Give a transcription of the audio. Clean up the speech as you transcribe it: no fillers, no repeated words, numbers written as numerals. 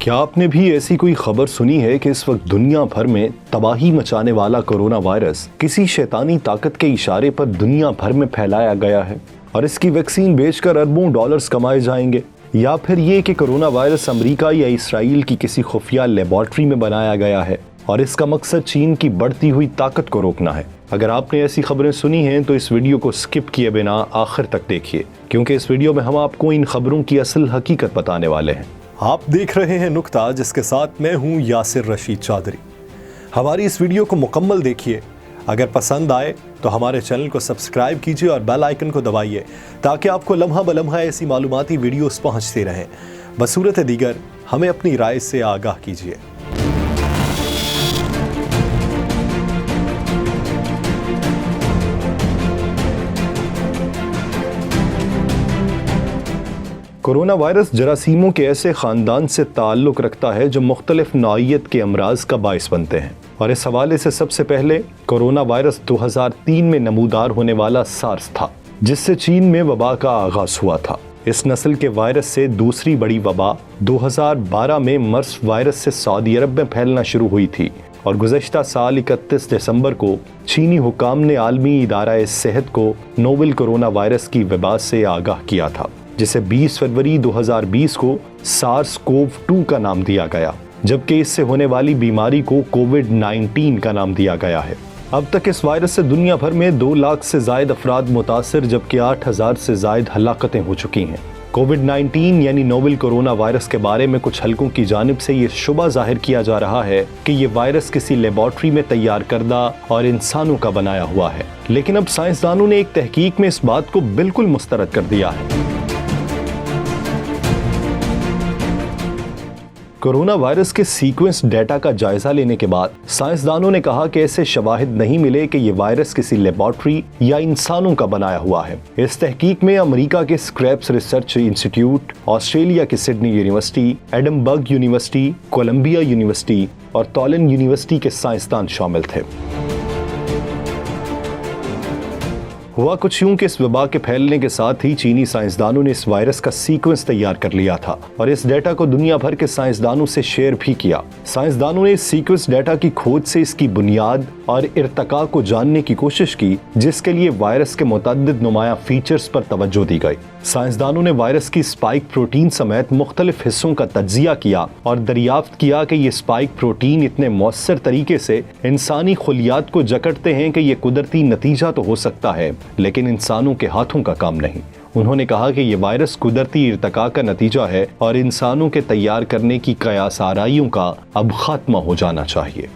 क्या आपने भी ऐसी कोई खबर सुनी है कि इस वक्त दुनिया भर में तबाही मचाने वाला कोरोना वायरस किसी शैतानी ताकत के इशारे पर दुनिया भर में फैलाया गया है और इसकी वैक्सीन बेचकर अरबों डॉलर्स कमाए जाएंगे? या फिर ये कि कोरोना वायरस अमेरिका या इसराइल की किसी खुफिया लेबोरेटरी में बनाया गया है और इसका मकसद चीन की बढ़ती हुई ताकत को रोकना है? अगर आपने ऐसी खबरें सुनी हैं तो इस वीडियो को स्किप किए बिना आखिर तक देखिए, क्योंकि इस वीडियो में हम आपको इन खबरों की असल हकीकत बताने वाले हैं। आप देख रहे हैं नुक्ता, जिसके साथ मैं हूं यासिर रशीद चौधरी। हमारी इस वीडियो को मुकम्मल देखिए। अगर पसंद आए तो हमारे चैनल को सब्सक्राइब कीजिए और बेल आइकन को दबाइए ताकि आपको लम्हा बलम्हा ऐसी मालूमाती वीडियोस पहुंचती रहें। बसूरत दीगर हमें अपनी राय से आगाह कीजिए। कोरोना वायरस जरासीमों के ऐसे ख़ानदान से ताल्लुक़ रखता है जो मुख्तलिफ नौइयत के अमराज का बाइस बनते हैं, और इस हवाले से सबसे पहले कोरोना वायरस 2003 में नमूदार होने वाला सार्स था, जिससे चीन में वबा का आगाज़ हुआ था। इस नस्ल के वायरस से दूसरी बड़ी वबा 2012 में मर्स वायरस से सऊदी अरब में फैलना शुरू हुई थी, और गुज़श्ता साल 31 दिसंबर को चीनी हुकाम ने आलमी इदारा सेहत को नोवेल कोरोना वायरस की वबा से आगाह किया था, जिसे 20 फरवरी 2020 को सार्स-कोव-2 का नाम दिया गया, जबकि इससे होने वाली बीमारी को कोविड-19 का नाम दिया गया है। अब तक इस वायरस से दुनिया भर में 2 लाख से जायद अफराद मुतासिर, जबकि 8,000 से जायद हलाकतें हो चुकी हैं। कोविड-19 यानी नोवेल कोरोना वायरस के बारे में कुछ हलकों की जानिब से ये शुबा जाहिर किया जा रहा है कि ये वायरस किसी लेबोरेटरी में तैयार करदा और इंसानों का बनाया हुआ है, लेकिन अब साइंसदानों ने एक तहकीक में इस बात को बिल्कुल मुस्तरद कर दिया है। कोरोना वायरस के सीक्वेंस डेटा का जायजा लेने के बाद साइंसदानों ने कहा कि ऐसे शवाहिद नहीं मिले कि ये वायरस किसी लेबोरेटरी या इंसानों का बनाया हुआ है। इस तहकीक में अमेरिका के स्क्रैप्स रिसर्च इंस्टीट्यूट, ऑस्ट्रेलिया की Sydney university, Edinburgh university, Columbia university और तोलन यूनिवर्सिटी के साइंसदान शामिल थे। हुआ कुछ यूं कि इस वबा के फैलने के साथ ही चीनी साइंसदानों ने इस वायरस का सीक्वेंस तैयार कर लिया था और इस डेटा को दुनिया भर के साइंसदानों से शेयर भी किया। साइंसदानों ने इस सीक्वेंस डेटा की खोज से इसकी बुनियाद और इर्तका को जानने की कोशिश की, जिसके लिए वायरस के मुतअद्दिद नुमाया फीचर्स पर तवज्जो दी गई। साइंसदानों ने वायरस की स्पाइक प्रोटीन समेत मुख्तलिफ हिस्सों का तज्जिया किया और दरियाफ्त किया कि ये स्पाइक प्रोटीन इतने मौसर तरीके से इंसानी खुलियात को जकड़ते हैं कि ये कुदरती नतीजा तो हो सकता है, लेकिन इंसानों के हाथों का काम नहीं। उन्होंने कहा कि ये वायरस कुदरती इर्तका का नतीजा है और इंसानों के तैयार करने की कयास आराइयों का अब खात्मा हो जाना चाहिए।